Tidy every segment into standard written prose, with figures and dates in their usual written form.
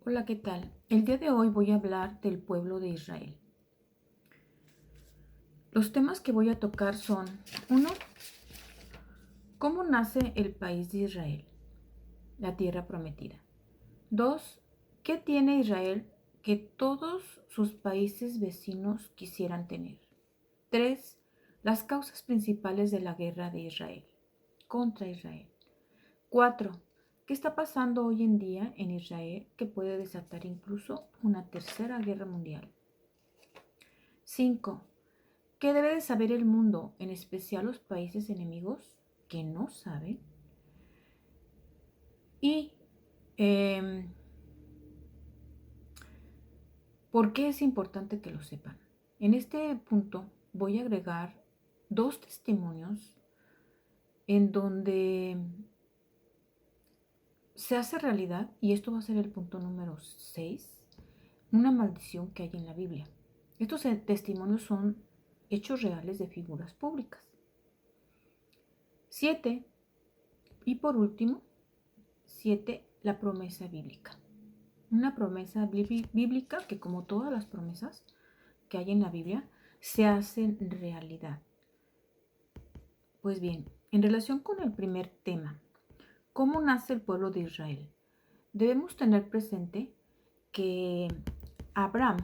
Hola, ¿qué tal? El día de hoy voy a hablar del pueblo de Israel. Los temas que voy a tocar son: uno, ¿cómo nace el país de Israel, la tierra prometida? 2, ¿qué tiene Israel que todos sus países vecinos quisieran tener? 3, las causas principales de la guerra de Israel contra Israel. 4, ¿qué está pasando hoy en día en Israel que puede desatar incluso una tercera guerra mundial? 5, ¿qué debe de saber el mundo, en especial los países enemigos que no saben? Y ¿por qué es importante que lo sepan? En este punto voy a agregar dos testimonios en donde se hace realidad, y esto va a ser el punto número 6, una maldición que hay en la Biblia. Estos testimonios son hechos reales de figuras públicas. 7, y por último, 7, la promesa bíblica. Una promesa bíblica que, como todas las promesas que hay en la Biblia, se hacen realidad. Pues bien, en relación con el primer tema, ¿cómo nace el pueblo de Israel? Debemos tener presente que Abraham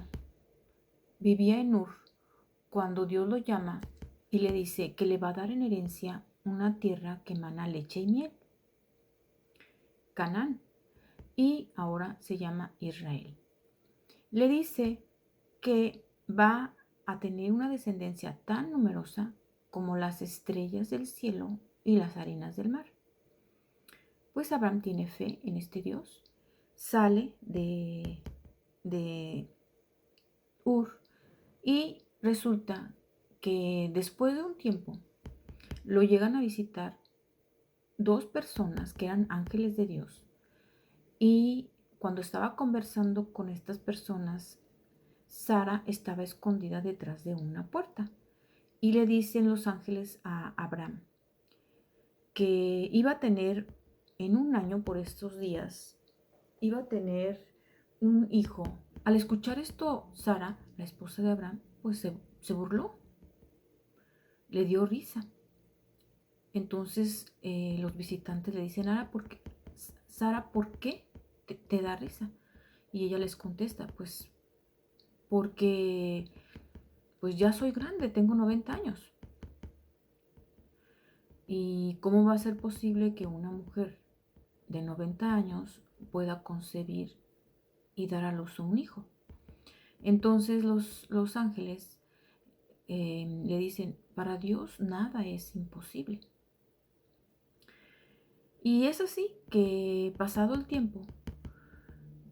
vivía en Ur cuando Dios lo llama y le dice que le va a dar en herencia una tierra que emana leche y miel, Canaán, y ahora se llama Israel. Le dice que va a tener una descendencia tan numerosa como las estrellas del cielo y las arenas del mar. Pues Abraham tiene fe en este Dios, sale de Ur y resulta que después de un tiempo lo llegan a visitar dos personas que eran ángeles de Dios, y cuando estaba conversando con estas personas, Sara estaba escondida detrás de una puerta y le dicen los ángeles a Abraham que iba a tener en un año, por estos días, iba a tener un hijo. Al escuchar esto, Sara, la esposa de Abraham, pues se burló, le dio risa. Entonces los visitantes le dicen: Sara, ¿por qué te da risa? Y ella les contesta: pues porque pues ya soy grande, tengo 90 años. ¿Y cómo va a ser posible que una mujer de 90 años pueda concebir y dar a luz a un hijo? Entonces los ángeles le dicen: para Dios nada es imposible. Y es así que, pasado el tiempo,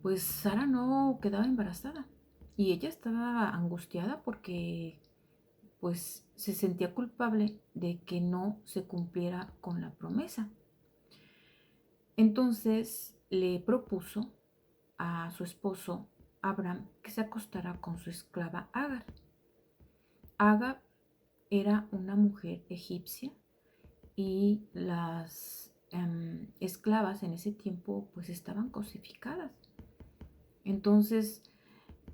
pues Sara no quedaba embarazada y ella estaba angustiada porque pues se sentía culpable de que no se cumpliera con la promesa. Entonces le propuso a su esposo Abraham que se acostara con su esclava Agar. Agar era una mujer egipcia y las esclavas en ese tiempo pues estaban cosificadas. Entonces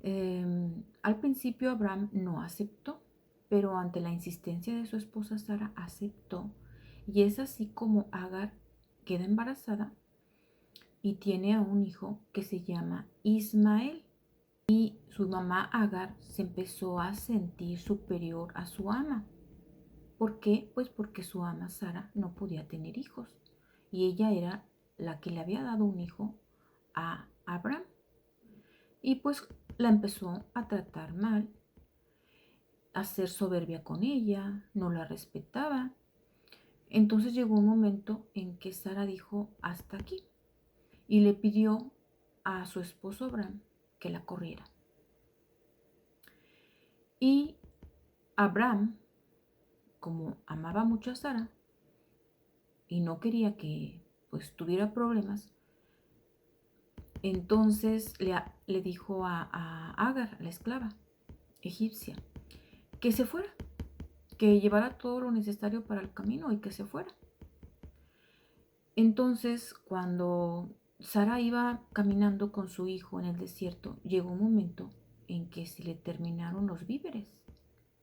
al principio Abraham no aceptó, pero ante la insistencia de su esposa Sara aceptó, y es así como Agar queda embarazada y tiene a un hijo que se llama Ismael. Y su mamá Agar se empezó a sentir superior a su ama. ¿Por qué? Pues porque su ama Sara no podía tener hijos y ella era la que le había dado un hijo a Abraham. Y pues la empezó a tratar mal, a ser soberbia con ella, no la respetaba. Entonces llegó un momento en que Sara dijo: hasta aquí, y le pidió a su esposo Abraham que la corriera. Y Abraham, como amaba mucho a Sara y no quería que pues tuviera problemas, entonces le dijo a Agar, la esclava egipcia, que se fuera, que llevara todo lo necesario para el camino y que se fuera. Entonces, cuando Sara iba caminando con su hijo en el desierto. Llegó un momento en que se le terminaron los víveres.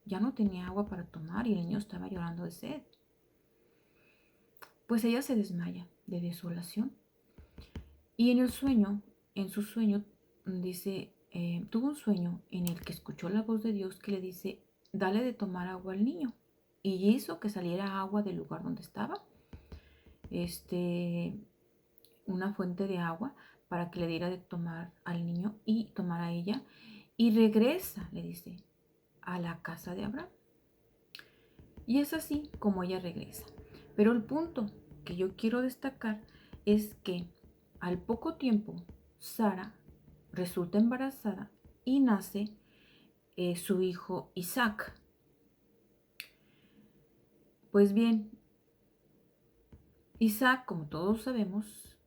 Ya no tenía agua para tomar y el niño estaba llorando de sed. Pues ella se desmaya de desolación. Y en su sueño, dice, tuvo un sueño en el que escuchó la voz de Dios que le dice, dale de tomar agua al niño. Y hizo que saliera agua del lugar donde estaba, una fuente de agua para que le diera de tomar al niño y tomar a ella. Y regresa, le dice, a la casa de Abraham. Y es así como ella regresa. Pero el punto que yo quiero destacar es que al poco tiempo Sara resulta embarazada y nace su hijo Isaac. Pues bien, Isaac, como todos sabemos,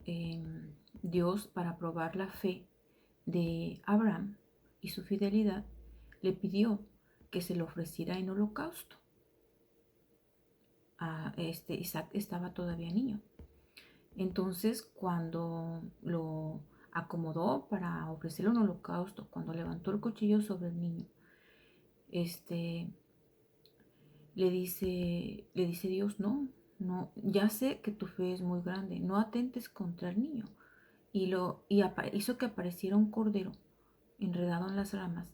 Dios, para probar la fe de Abraham y su fidelidad, le pidió que se le ofreciera en holocausto. Isaac estaba todavía niño. Entonces, cuando lo acomodó para ofrecerle un holocausto, cuando levantó el cuchillo sobre el niño, le dice Dios, no, no, ya sé que tu fe es muy grande, no atentes contra el niño. Y hizo que apareciera un cordero enredado en las ramas,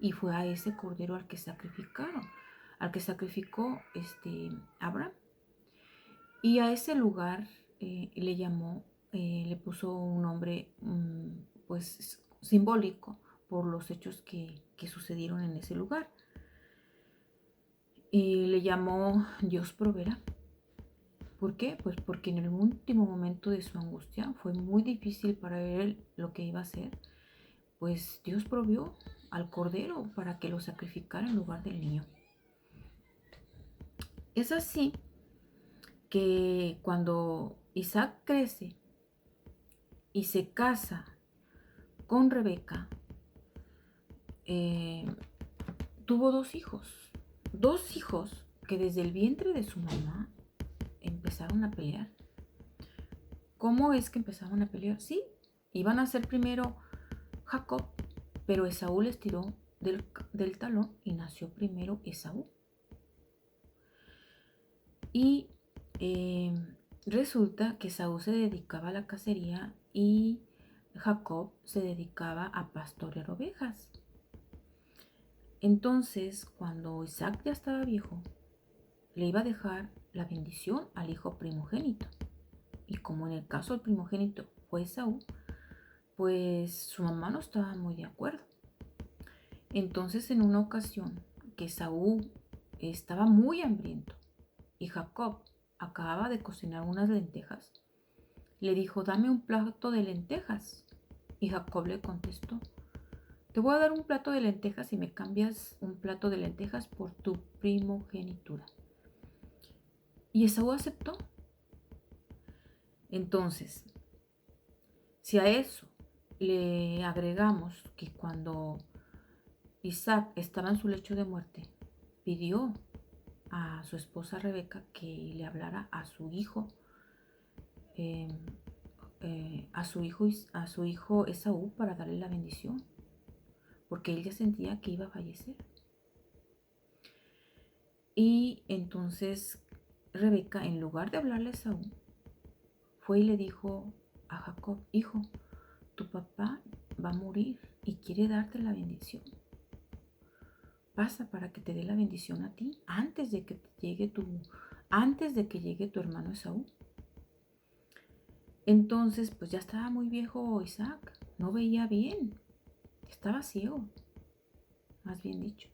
y fue a ese cordero al que sacrificaron, al que sacrificó Abraham. Y a ese lugar le puso un nombre pues simbólico por los hechos que sucedieron en ese lugar. Y le llamó Dios proveerá. ¿Por qué? Pues porque en el último momento de su angustia fue muy difícil para él lo que iba a hacer. Pues Dios provió al cordero para que lo sacrificara en lugar del niño. Es así que cuando Isaac crece y se casa con Rebeca, tuvo dos hijos que desde el vientre de su mamá empezaron a pelear. ¿Cómo es que empezaron a pelear? Sí, iban a ser primero Jacob, pero Esaú les tiró del talón y nació primero Esaú. Y resulta que Esaú se dedicaba a la cacería y Jacob se dedicaba a pastorear ovejas. Entonces, cuando Isaac ya estaba viejo, le iba a dejar la bendición al hijo primogénito. Y como en el caso del primogénito fue Esaú, pues su mamá no estaba muy de acuerdo. Entonces, en una ocasión que Esaú estaba muy hambriento y Jacob acababa de cocinar unas lentejas, le dijo, dame un plato de lentejas. Y Jacob le contestó, te voy a dar un plato de lentejas si me cambias un plato de lentejas por tu primogenitura. Y Esaú aceptó. Entonces, si a eso le agregamos que cuando Isaac estaba en su lecho de muerte, pidió a su esposa Rebeca que le hablara a su hijo, a su hijo Esaú para darle la bendición, porque él ya sentía que iba a fallecer. Y entonces Rebeca, en lugar de hablarle a Esaú, fue y le dijo a Jacob, hijo, tu papá va a morir y quiere darte la bendición. Pasa para que te dé la bendición a ti antes de que llegue tu hermano Esaú. Entonces, pues ya estaba muy viejo Isaac, no veía bien, estaba ciego, más bien dicho.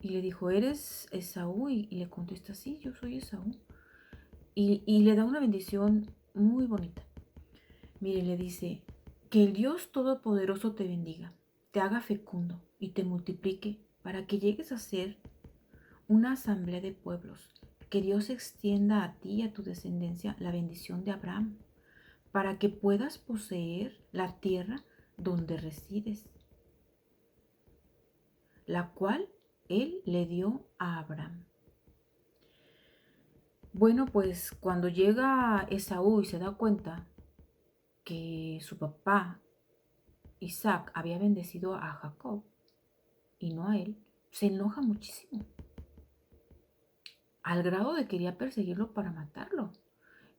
Y le dijo, ¿eres Esaú? Y le contesta, sí, yo soy Esaú. Y le da una bendición muy bonita. Mire, le dice, que el Dios Todopoderoso te bendiga, te haga fecundo y te multiplique para que llegues a ser una asamblea de pueblos. Que Dios extienda a ti y a tu descendencia la bendición de Abraham, para que puedas poseer la tierra donde resides, la cual él le dio a Abraham. Bueno, pues cuando llega Esaú y se da cuenta que su papá Isaac había bendecido a Jacob y no a él, se enoja muchísimo, al grado de que quería perseguirlo para matarlo.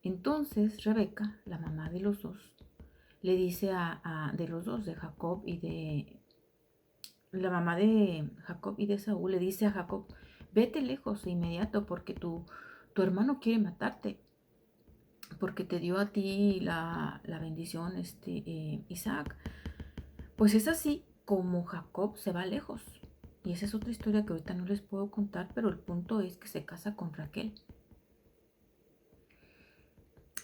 Entonces Rebeca, la mamá de los dos, le dice de los dos, de Jacob y de la mamá de Jacob y de Saúl, le dice a Jacob: vete lejos de inmediato porque tu hermano quiere matarte, porque te dio a ti la bendición Isaac. Pues es así como Jacob se va lejos. Y esa es otra historia que ahorita no les puedo contar, pero el punto es que se casa con Raquel.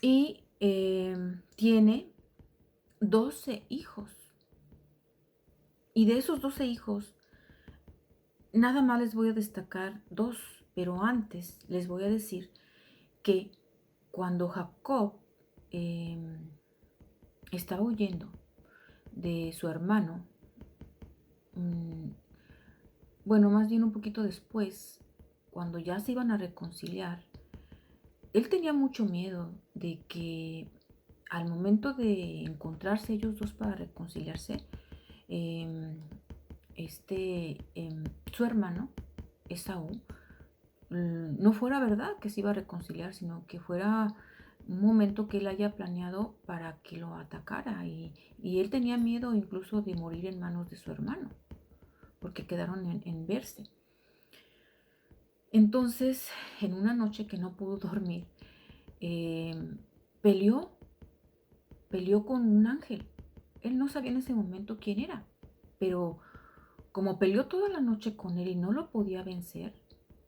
Y tiene 12 hijos. Y de esos 12 hijos, nada más les voy a destacar 2, pero antes les voy a decir que cuando Jacob estaba huyendo de su hermano, bueno, más bien un poquito después, cuando ya se iban a reconciliar, él tenía mucho miedo de que al momento de encontrarse ellos dos para reconciliarse, su hermano, Esaú, no fuera verdad que se iba a reconciliar, sino que fuera un momento que él haya planeado para que lo atacara. Y él tenía miedo incluso de morir en manos de su hermano, porque quedaron en verse. Entonces, en una noche que no pudo dormir, peleó con un ángel. Él no sabía en ese momento quién era, pero como peleó toda la noche con él y no lo podía vencer,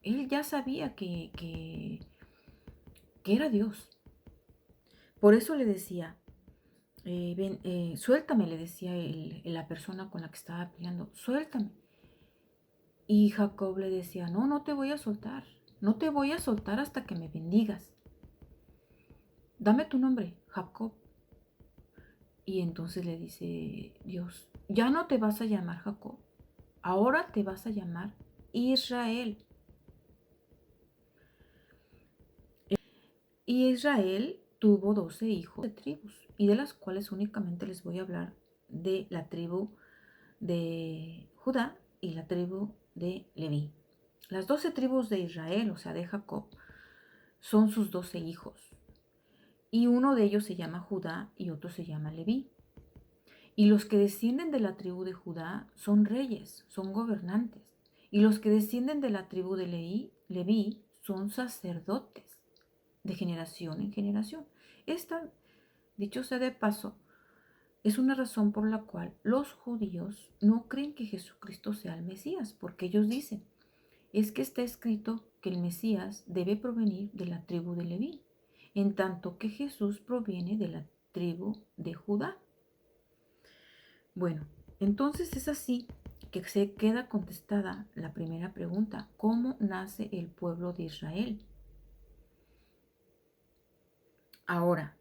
él ya sabía que era Dios. Por eso le decía, suéltame, le decía la persona con la que estaba peleando, suéltame. Y Jacob le decía: no, no te voy a soltar, no te voy a soltar hasta que me bendigas. Dame tu nombre, Jacob. Y entonces le dice Dios: ya no te vas a llamar Jacob, ahora te vas a llamar Israel. Y Israel tuvo 12 hijos de tribus, y de las cuales únicamente les voy a hablar de la tribu de Judá y la tribu de Leví. Las 12 tribus de Israel, o sea, de Jacob, son sus 12 hijos. Y uno de ellos se llama Judá y otro se llama Leví. Y los que descienden de la tribu de Judá son reyes, son gobernantes. Y los que descienden de la tribu de Leví son sacerdotes de generación en generación. Esta, dicho sea de paso, es una razón por la cual los judíos no creen que Jesucristo sea el Mesías, porque ellos dicen: es que está escrito que el Mesías debe provenir de la tribu de Leví, en tanto que Jesús proviene de la tribu de Judá. Bueno, entonces es así que se queda contestada la primera pregunta: ¿cómo nace el pueblo de Israel? Ahora,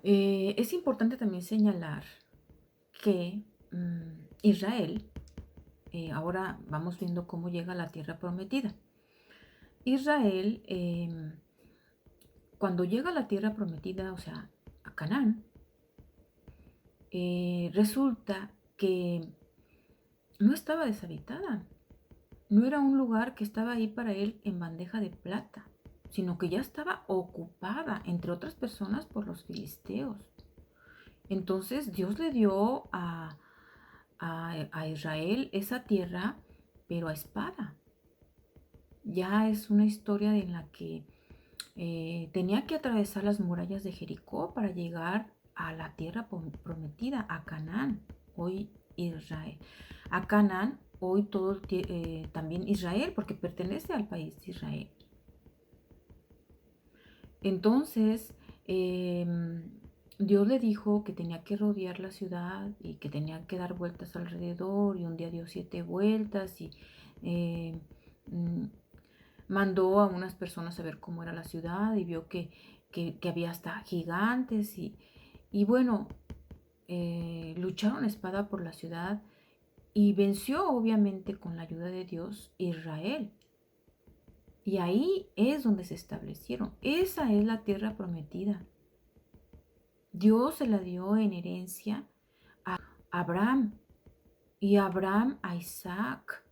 es importante también señalar que Israel, ahora vamos viendo cómo llega a la tierra prometida. Israel, cuando llega a la tierra prometida, o sea, a Canaán, resulta que no estaba deshabitada. No era un lugar que estaba ahí para él en bandeja de plata, sino que ya estaba ocupada, entre otras personas, por los filisteos. Entonces Dios le dio a Israel esa tierra, pero a espada. Ya es una historia en la que tenía que atravesar las murallas de Jericó para llegar a la tierra prometida, a Canaán, hoy Israel. A Canaán, hoy todo también Israel, porque pertenece al país de Israel. Entonces, Dios le dijo que tenía que rodear la ciudad y que tenía que dar vueltas alrededor, y un día dio 7 vueltas y mandó a unas personas a ver cómo era la ciudad y vio que había hasta gigantes y bueno, lucharon espada por la ciudad y venció obviamente con la ayuda de Dios Israel. Y ahí es donde se establecieron. Esa es la tierra prometida. Dios se la dio en herencia a Abraham y Abraham a Isaac,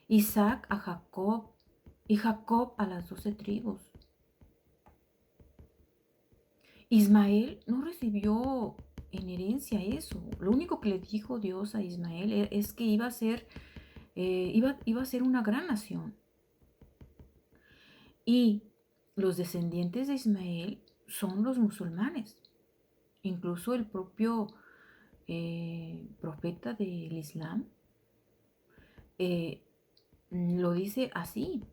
Isaac a Jacob y Jacob a las 12 tribus. Ismael no recibió en herencia eso. Lo único que le dijo Dios a Ismael es que iba a ser, iba a ser una gran nación. Y los descendientes de Ismael son los musulmanes. Incluso el propio profeta del Islam lo dice así.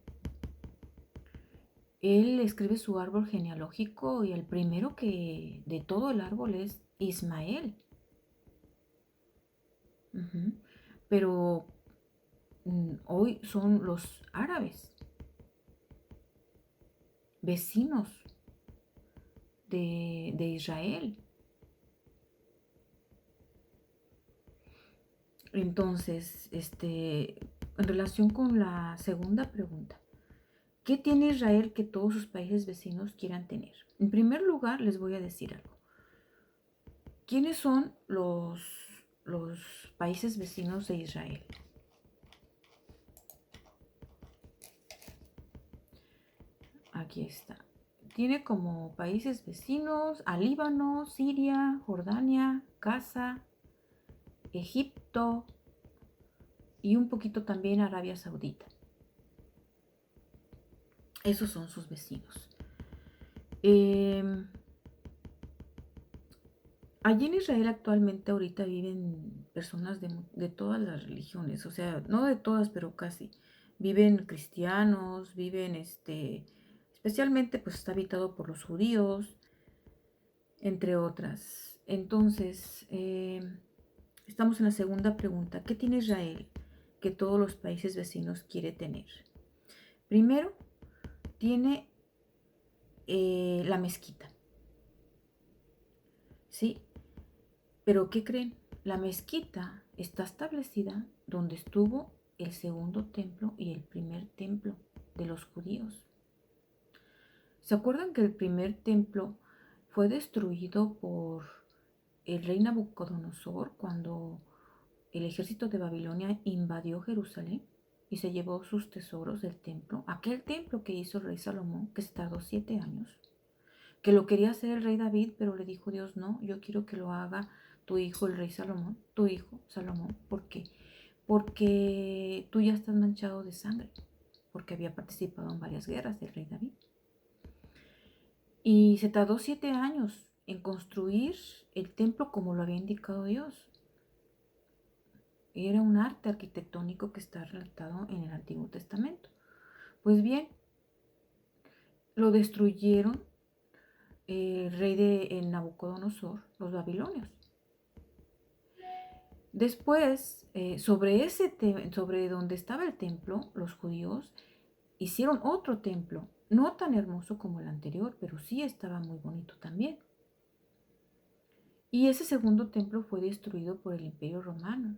Él escribe su árbol genealógico y el primero que de todo el árbol es Ismael. Pero hoy son los árabes, vecinos de Israel. Entonces, en relación con la segunda pregunta, ¿qué tiene Israel que todos sus países vecinos quieran tener? En primer lugar, les voy a decir algo. ¿Quiénes son los países vecinos de Israel? Aquí está. Tiene como países vecinos a Líbano, Siria, Jordania, Gaza, Egipto y un poquito también Arabia Saudita. Esos son sus vecinos. Allí en Israel actualmente ahorita viven personas de todas las religiones, o sea, no de todas, pero casi. Viven cristianos, viven especialmente pues está habitado por los judíos, entre otras. Entonces, estamos en la segunda pregunta. ¿Qué tiene Israel que todos los países vecinos quiere tener? Primero, tiene la mezquita. ¿Sí? Pero ¿qué creen? La mezquita está establecida donde estuvo el segundo templo y el primer templo de los judíos. ¿Se acuerdan que el primer templo fue destruido por el rey Nabucodonosor cuando el ejército de Babilonia invadió Jerusalén y se llevó sus tesoros del templo? Aquel templo que hizo el rey Salomón, que se tardó 7 años, que lo quería hacer el rey David, pero le dijo Dios, no, yo quiero que lo haga tu hijo, el rey Salomón, tu hijo Salomón. ¿Por qué? Porque tú ya estás manchado de sangre, porque había participado en varias guerras del rey David. Y se tardó 7 años en construir el templo como lo había indicado Dios. Era un arte arquitectónico que está relatado en el Antiguo Testamento. Pues bien, lo destruyeron el rey de Nabucodonosor, los babilonios. Después, sobre donde estaba el templo, los judíos hicieron otro templo, no tan hermoso como el anterior, pero sí estaba muy bonito también. Y ese segundo templo fue destruido por el Imperio Romano.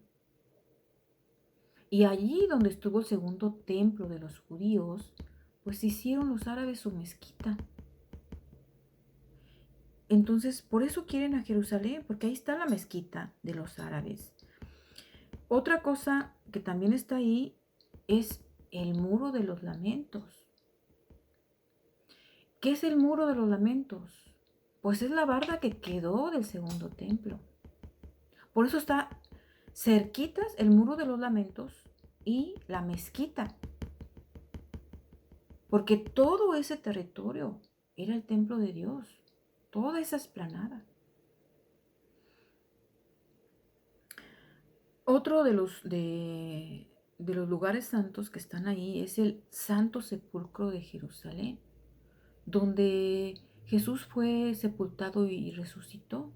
Y allí donde estuvo el segundo templo de los judíos, pues hicieron los árabes su mezquita. Entonces, por eso quieren a Jerusalén, porque ahí está la mezquita de los árabes. Otra cosa que también está ahí es el muro de los lamentos. ¿Qué es el muro de los lamentos? Pues es la barda que quedó del segundo templo. Por eso está cerquitas el muro de los lamentos y la mezquita. Porque todo ese territorio era el templo de Dios. Toda esa explanada. Otro de los lugares santos que están ahí es el Santo Sepulcro de Jerusalén, donde Jesús fue sepultado y resucitó.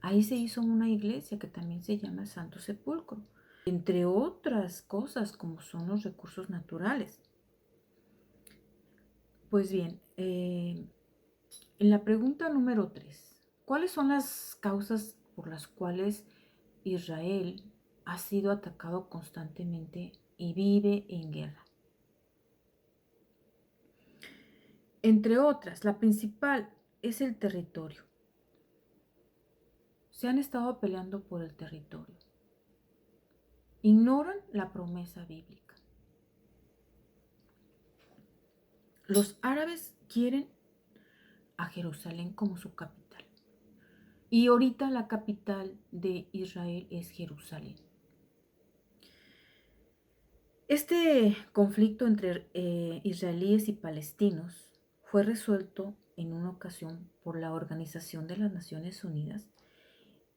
Ahí se hizo una iglesia que también se llama Santo Sepulcro, entre otras cosas como son los recursos naturales. Pues bien, en la pregunta número 3, ¿cuáles son las causas por las cuales Israel ha sido atacado constantemente y vive en guerra? Entre otras, la principal es el territorio. Se han estado peleando por el territorio. Ignoran la promesa bíblica. Los árabes quieren a Jerusalén como su capital. Y ahorita la capital de Israel es Jerusalén. Este conflicto entre israelíes y palestinos fue resuelto en una ocasión por la Organización de las Naciones Unidas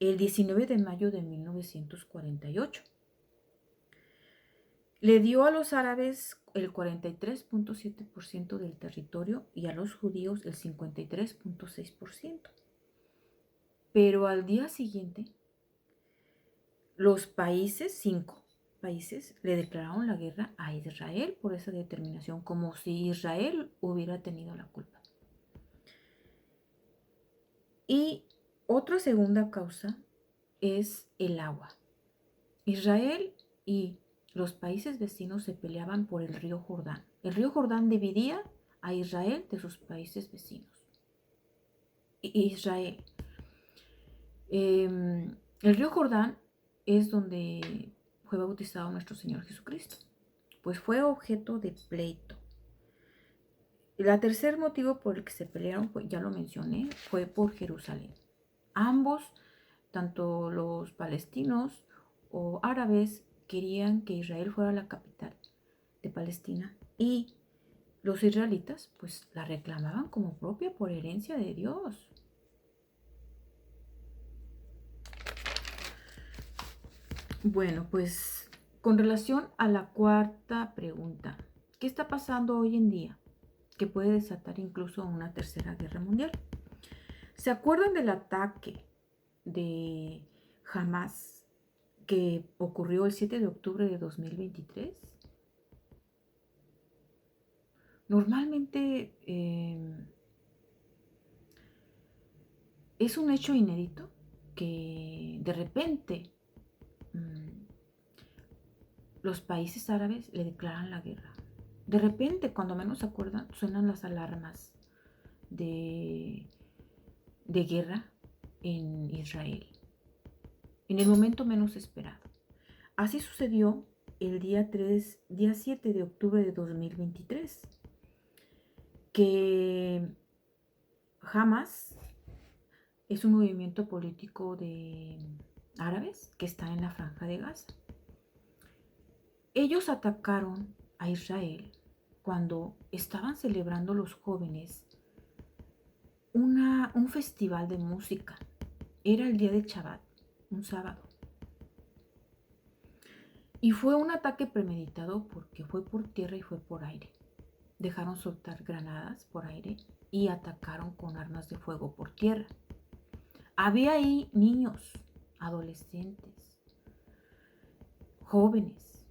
el 19 de mayo de 1948. Le dio a los árabes el 43.7% del territorio y a los judíos el 53.6%. Pero al día siguiente, los países, 5 países, le declararon la guerra a Israel por esa determinación, como si Israel hubiera tenido la culpa. Y otra segunda causa es el agua. Israel y los países vecinos se peleaban por el río Jordán. El río Jordán dividía a Israel de sus países vecinos. Israel. El río Jordán es donde fue bautizado nuestro Señor Jesucristo. Pues fue objeto de pleito. El tercer motivo por el que se pelearon, pues ya lo mencioné, fue por Jerusalén. Ambos, tanto los palestinos o árabes, querían que Israel fuera la capital de Palestina y los israelitas pues la reclamaban como propia por herencia de Dios. Bueno, pues con relación a la cuarta pregunta, ¿qué está pasando hoy en día que puede desatar incluso una tercera guerra mundial? ¿Se acuerdan del ataque de Hamas que ocurrió el 7 de octubre de 2023? Normalmente es un hecho inédito que de repente los países árabes le declaran la guerra. De repente, cuando menos se acuerdan, suenan las alarmas de guerra en Israel, en el momento menos esperado. Así sucedió el día 7 de octubre de 2023, que Hamas es un movimiento político de árabes que está en la Franja de Gaza. Ellos atacaron a Israel cuando estaban celebrando los jóvenes un festival de música. Era el día de Shabbat, un sábado. Y fue un ataque premeditado porque fue por tierra y fue por aire. Dejaron soltar granadas por aire y atacaron con armas de fuego por tierra. Había ahí niños, adolescentes, jóvenes,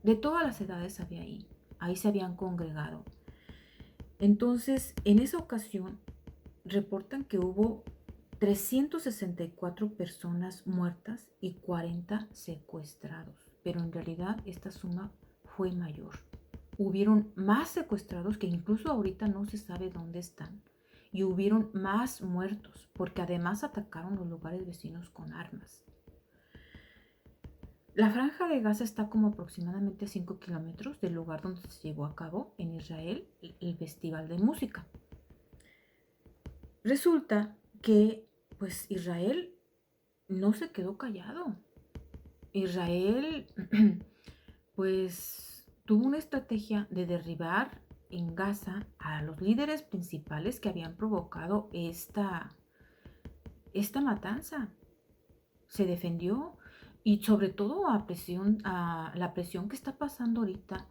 de todas las edades había ahí. Ahí se habían congregado. Entonces, en esa ocasión, reportan que hubo 364 personas muertas y 40 secuestrados, pero en realidad esta suma fue mayor. Hubieron más secuestrados que incluso ahorita no se sabe dónde están, y hubieron más muertos porque además atacaron los lugares vecinos con armas. La Franja de Gaza está como aproximadamente a 5 kilómetros del lugar donde se llevó a cabo en Israel el festival de música. Resulta que pues Israel no se quedó callado. Israel pues tuvo una estrategia de derribar en Gaza a los líderes principales que habían provocado esta matanza. Se defendió y sobre todo a la presión que está pasando ahorita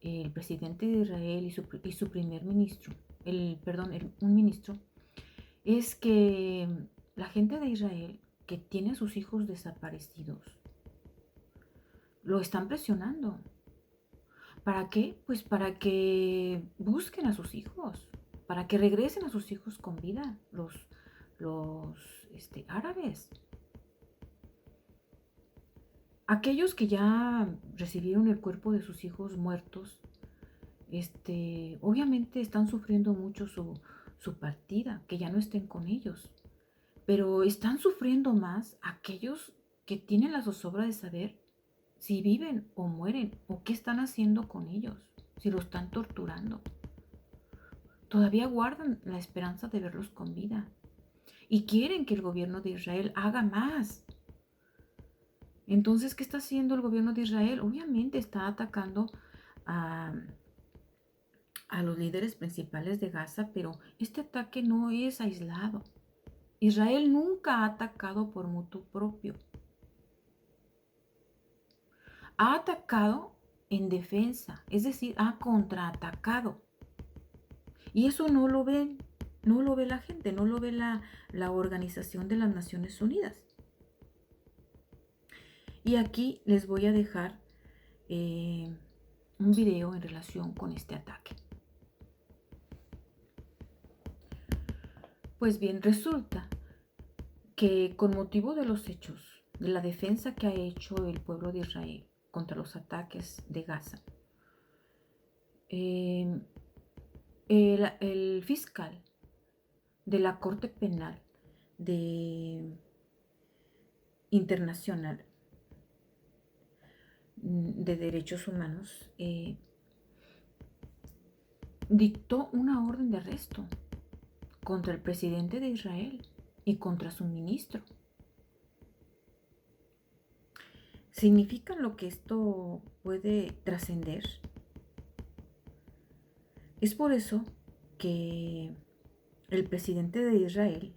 el presidente de Israel y su primer ministro, un ministro, es que la gente de Israel que tiene a sus hijos desaparecidos lo están presionando. ¿Para qué? Pues para que busquen a sus hijos, para que regresen a sus hijos con vida, los árabes. Aquellos que ya recibieron el cuerpo de sus hijos muertos, obviamente están sufriendo mucho su partida, que ya no estén con ellos. Pero están sufriendo más aquellos que tienen la zozobra de saber si viven o mueren o qué están haciendo con ellos, si los están torturando. Todavía guardan la esperanza de verlos con vida y quieren que el gobierno de Israel haga más. Entonces, ¿qué está haciendo el gobierno de Israel? Obviamente está atacando a los líderes principales de Gaza, pero este ataque no es aislado. Israel nunca ha atacado por motu propio. Ha atacado en defensa, es decir, ha contraatacado. Y eso no lo ve la gente, no lo ve la Organización de las Naciones Unidas. Y aquí les voy a dejar un video en relación con este ataque. Pues bien, resulta que con motivo de los hechos, de la defensa que ha hecho el pueblo de Israel contra los ataques de Gaza, el fiscal de la Corte Penal Internacional de Derechos Humanos dictó una orden de arresto contra el presidente de Israel y contra su ministro. ¿Significa lo que esto puede trascender? Es por eso que el presidente de Israel,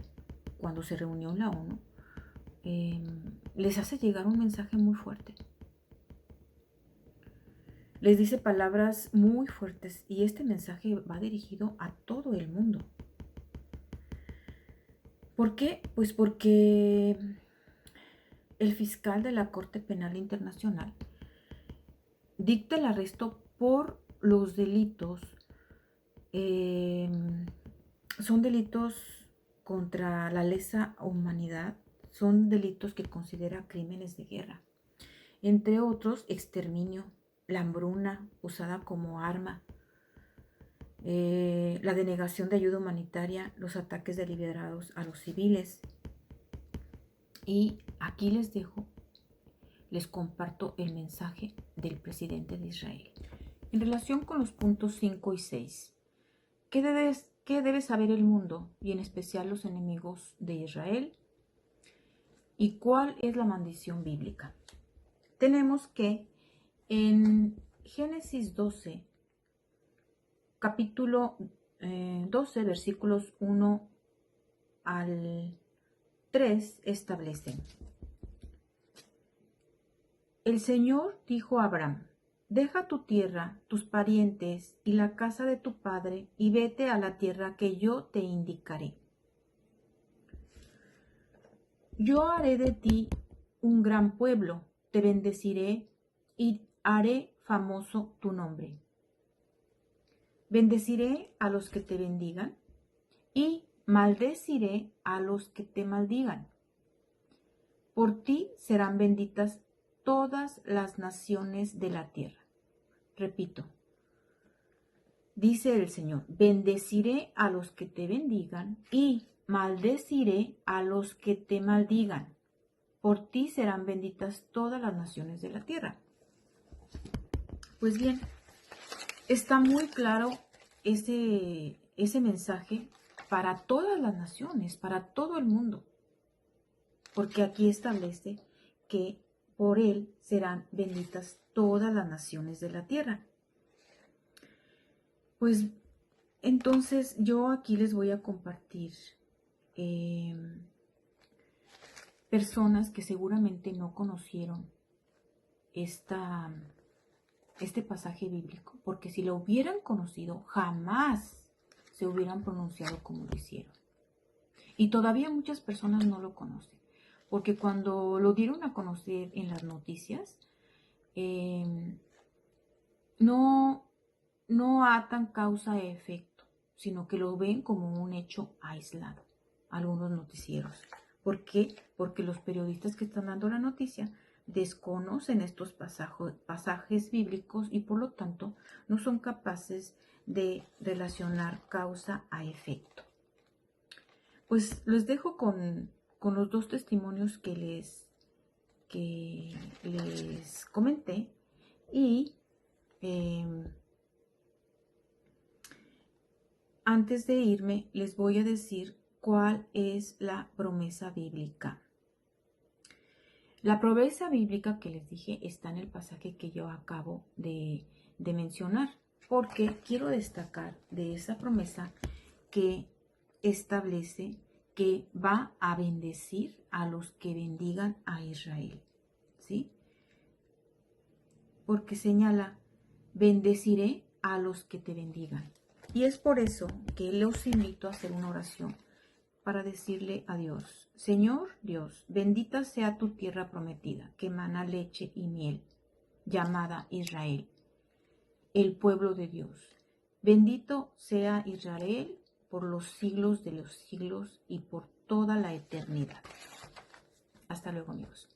cuando se reunió en la ONU, les hace llegar un mensaje muy fuerte. Les dice palabras muy fuertes y este mensaje va dirigido a todo el mundo. ¿Por qué? Pues porque el fiscal de la Corte Penal Internacional dicta el arresto por los delitos. Son delitos contra la lesa humanidad, son delitos que considera crímenes de guerra. Entre otros, exterminio, la hambruna usada como arma, la denegación de ayuda humanitaria, los ataques deliberados a los civiles. Y aquí les comparto el mensaje del presidente de Israel. En relación con los puntos 5 y 6, ¿qué debe saber el mundo y en especial los enemigos de Israel? ¿Y cuál es la maldición bíblica? Tenemos que en Génesis 12, capítulo 12, versículos 1 al 3 establecen: el Señor dijo a Abraham: deja tu tierra, tus parientes y la casa de tu padre y vete a la tierra que yo te indicaré. Yo haré de ti un gran pueblo, te bendeciré y haré famoso tu nombre. Bendeciré a los que te bendigan y maldeciré a los que te maldigan. Por ti serán benditas todas las naciones de la tierra. Repito, dice el Señor: bendeciré a los que te bendigan y maldeciré a los que te maldigan. Por ti serán benditas todas las naciones de la tierra. Pues bien, está muy claro ese mensaje para todas las naciones, para todo el mundo, porque aquí establece que por él serán benditas todas las naciones de la tierra. Pues entonces yo aquí les voy a compartir personas que seguramente no conocieron este pasaje bíblico, porque si lo hubieran conocido, jamás se hubieran pronunciado como lo hicieron. Y todavía muchas personas no lo conocen, porque cuando lo dieron a conocer en las noticias, no atan causa a efecto, sino que lo ven como un hecho aislado, algunos noticieros. ¿Por qué? Porque los periodistas que están dando la noticia desconocen estos pasajes bíblicos y por lo tanto no son capaces de relacionar causa a efecto. pues les dejo con los dos testimonios que les comenté y antes de irme les voy a decir cuál es la promesa bíblica. La promesa bíblica que les dije está en el pasaje que yo acabo de mencionar, porque quiero destacar de esa promesa que establece que va a bendecir a los que bendigan a Israel, ¿sí? Porque señala, bendeciré a los que te bendigan. Y es por eso que los invito a hacer una oración para decirle a Dios, Señor Dios, bendita sea tu tierra prometida, que emana leche y miel, llamada Israel, el pueblo de Dios. Bendito sea Israel por los siglos de los siglos y por toda la eternidad. Hasta luego, amigos.